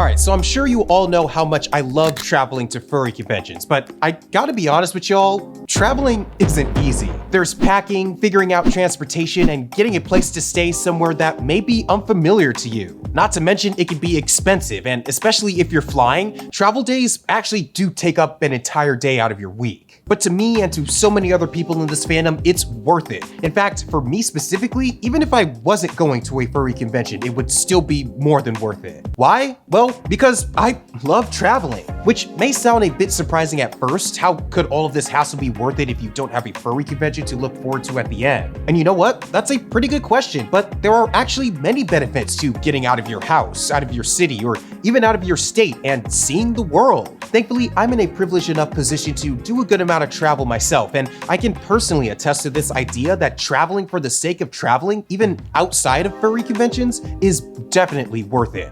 Alright, so I'm sure you all know how much I love traveling to furry conventions, but I gotta be honest with y'all, traveling isn't easy. There's packing, figuring out transportation, and getting a place to stay somewhere that may be unfamiliar to you. Not to mention, it can be expensive, and especially if you're flying, travel days actually do take up an entire day out of your week. But to me and to so many other people in this fandom, it's worth it. In fact, for me specifically, even if I wasn't going to a furry convention, it would still be more than worth it. Why? Well, because I love traveling, which may sound a bit surprising at first. How could all of this hassle be worth it if you don't have a furry convention to look forward to at the end? And you know what? That's a pretty good question, but there are actually many benefits to getting out of your house, out of your city, or even out of your state and seeing the world. Thankfully, I'm in a privileged enough position to do a good amount of travel myself, and I can personally attest to this idea that traveling for the sake of traveling, even outside of furry conventions, is definitely worth it.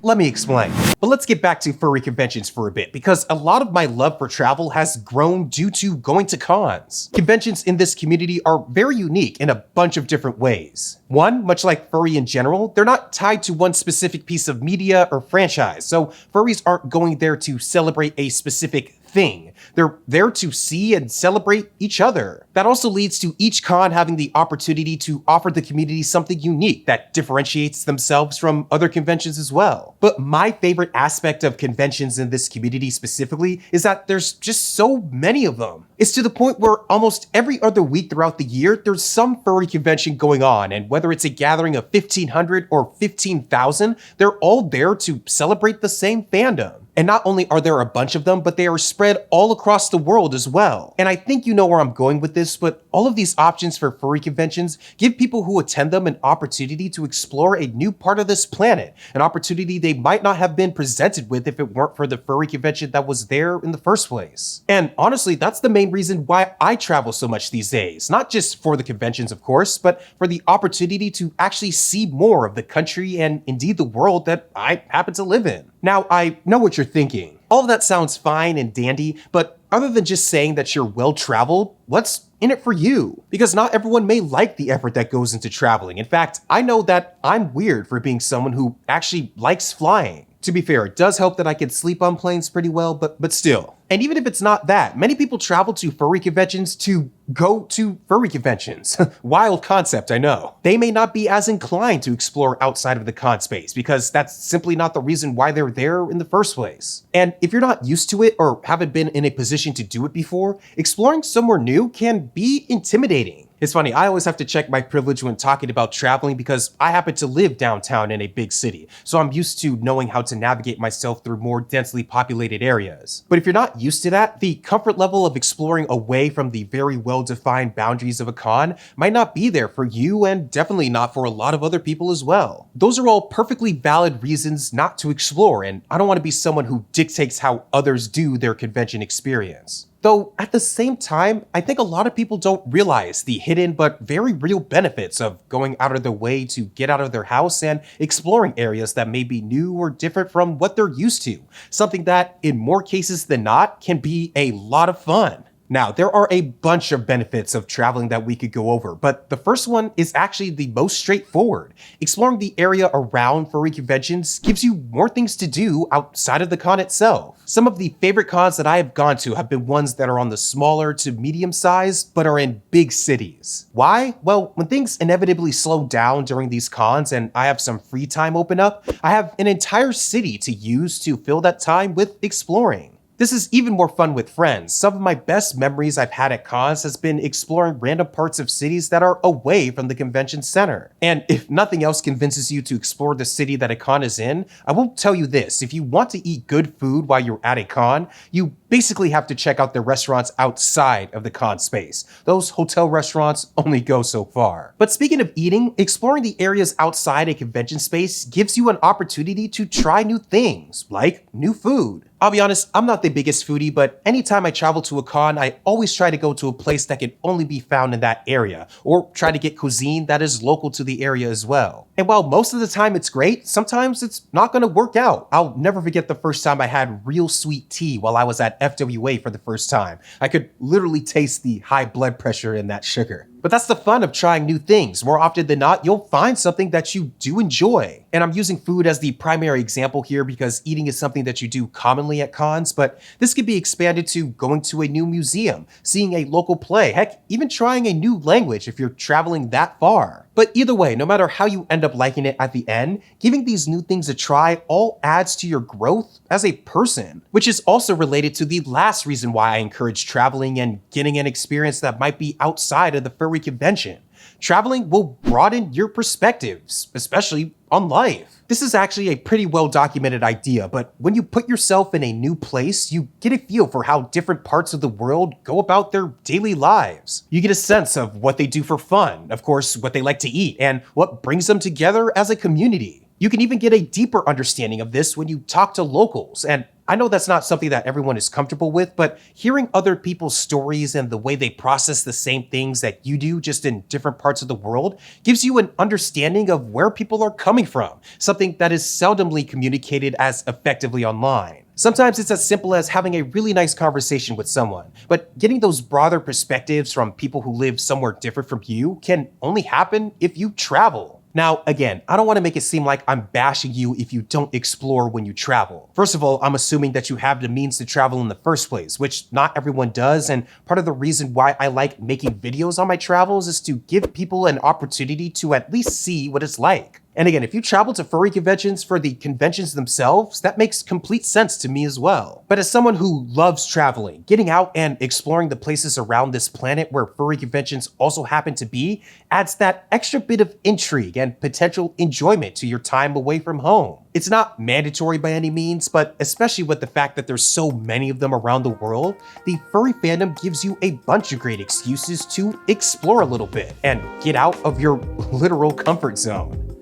Let me explain. But let's get back to furry conventions for a bit, because a lot of my love for travel has grown due to going to cons. Conventions in this community are very unique in a bunch of different ways. One, much like furry in general, they're not tied to one specific piece of media or franchise, so furries aren't going there to celebrate a specific thing. They're there to see and celebrate each other. That also leads to each con having the opportunity to offer the community something unique that differentiates themselves from other conventions as well. But my favorite aspect of conventions in this community specifically is that there's just so many of them. It's to the point where almost every other week throughout the year, there's some furry convention going on, and whether it's a gathering of 1,500 or 15,000, they're all there to celebrate the same fandom. And not only are there a bunch of them, but they are spread all across the world as well. And I think you know where I'm going with this, but all of these options for furry conventions give people who attend them an opportunity to explore a new part of this planet, an opportunity they might not have been presented with if it weren't for the furry convention that was there in the first place. And honestly, that's the main reason why I travel so much these days. Not just for the conventions, of course, but for the opportunity to actually see more of the country and indeed the world that I happen to live in. Now, I know what you're thinking. All of that sounds fine and dandy, but other than just saying that you're well-traveled, what's in it for you? Because not everyone may like the effort that goes into traveling. In fact, I know that I'm weird for being someone who actually likes flying. To be fair, it does help that I can sleep on planes pretty well, but still. And even if it's not that, many people travel to furry conventions to go to furry conventions. Wild concept, I know. They may not be as inclined to explore outside of the con space because that's simply not the reason why they're there in the first place. And if you're not used to it or haven't been in a position to do it before, exploring somewhere new can be intimidating. It's funny, I always have to check my privilege when talking about traveling because I happen to live downtown in a big city, so I'm used to knowing how to navigate myself through more densely populated areas. But if you're not used to that, the comfort level of exploring away from the very well-defined boundaries of a con might not be there for you and definitely not for a lot of other people as well. Those are all perfectly valid reasons not to explore, and I don't want to be someone who dictates how others do their convention experience. Though at the same time, I think a lot of people don't realize the hidden but very real benefits of going out of their way to get out of their house and exploring areas that may be new or different from what they're used to. Something that, in more cases than not, can be a lot of fun. Now, there are a bunch of benefits of traveling that we could go over, but the first one is actually the most straightforward. Exploring the area around furry conventions gives you more things to do outside of the con itself. Some of the favorite cons that I have gone to have been ones that are on the smaller to medium size, but are in big cities. Why? Well, when things inevitably slow down during these cons and I have some free time open up, I have an entire city to use to fill that time with exploring. This is even more fun with friends. Some of my best memories I've had at cons has been exploring random parts of cities that are away from the convention center. And if nothing else convinces you to explore the city that a con is in, I will tell you this: if you want to eat good food while you're at a con, you basically have to check out the restaurants outside of the con space. Those hotel restaurants only go so far. But speaking of eating, exploring the areas outside a convention space gives you an opportunity to try new things, like new food. I'll be honest, I'm not the biggest foodie, but anytime I travel to a con, I always try to go to a place that can only be found in that area, or try to get cuisine that is local to the area as well. And while most of the time it's great, sometimes it's not gonna work out. I'll never forget the first time I had real sweet tea while I was at FWA for the first time. I could literally taste the high blood pressure in that sugar. But that's the fun of trying new things. More often than not, you'll find something that you do enjoy. And I'm using food as the primary example here because eating is something that you do commonly at cons, but this could be expanded to going to a new museum, seeing a local play, heck, even trying a new language if you're traveling that far. But either way, no matter how you end up liking it at the end, giving these new things a try all adds to your growth as a person, which is also related to the last reason why I encourage traveling and getting an experience that might be outside of the furry convention. Traveling will broaden your perspectives, especially on life. This is actually a pretty well documented idea, but when you put yourself in a new place, you get a feel for how different parts of the world go about their daily lives. You get a sense of what they do for fun, of course, what they like to eat, and what brings them together as a community. You can even get a deeper understanding of this when you talk to locals, and I know that's not something that everyone is comfortable with, but hearing other people's stories and the way they process the same things that you do just in different parts of the world gives you an understanding of where people are coming from, something that is seldomly communicated as effectively online. Sometimes it's as simple as having a really nice conversation with someone, but getting those broader perspectives from people who live somewhere different from you can only happen if you travel. Now, again, I don't want to make it seem like I'm bashing you if you don't explore when you travel. First of all, I'm assuming that you have the means to travel in the first place, which not everyone does, and part of the reason why I like making videos on my travels is to give people an opportunity to at least see what it's like. And again, if you travel to furry conventions for the conventions themselves, that makes complete sense to me as well. But as someone who loves traveling, getting out and exploring the places around this planet where furry conventions also happen to be adds that extra bit of intrigue and potential enjoyment to your time away from home. It's not mandatory by any means, but especially with the fact that there's so many of them around the world, the furry fandom gives you a bunch of great excuses to explore a little bit and get out of your literal comfort zone.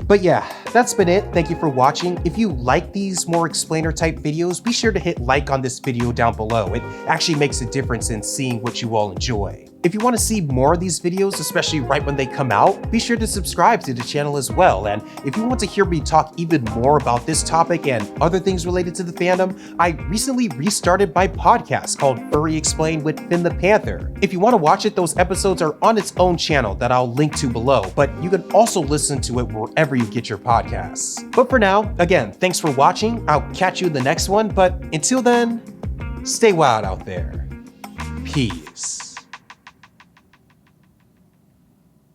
But yeah, that's been it. Thank you for watching. If you like these more explainer type videos, be sure to hit like on this video down below. It actually makes a difference in seeing what you all enjoy. If you want to see more of these videos, especially right when they come out, be sure to subscribe to the channel as well. And if you want to hear me talk even more about this topic and other things related to the fandom, I recently restarted my podcast called Furry Explained with Finn the Panther. If you want to watch it, those episodes are on its own channel that I'll link to below, but you can also listen to it wherever you get your podcasts. But for now, again, thanks for watching. I'll catch you in the next one, but until then, stay wild out there. Peace.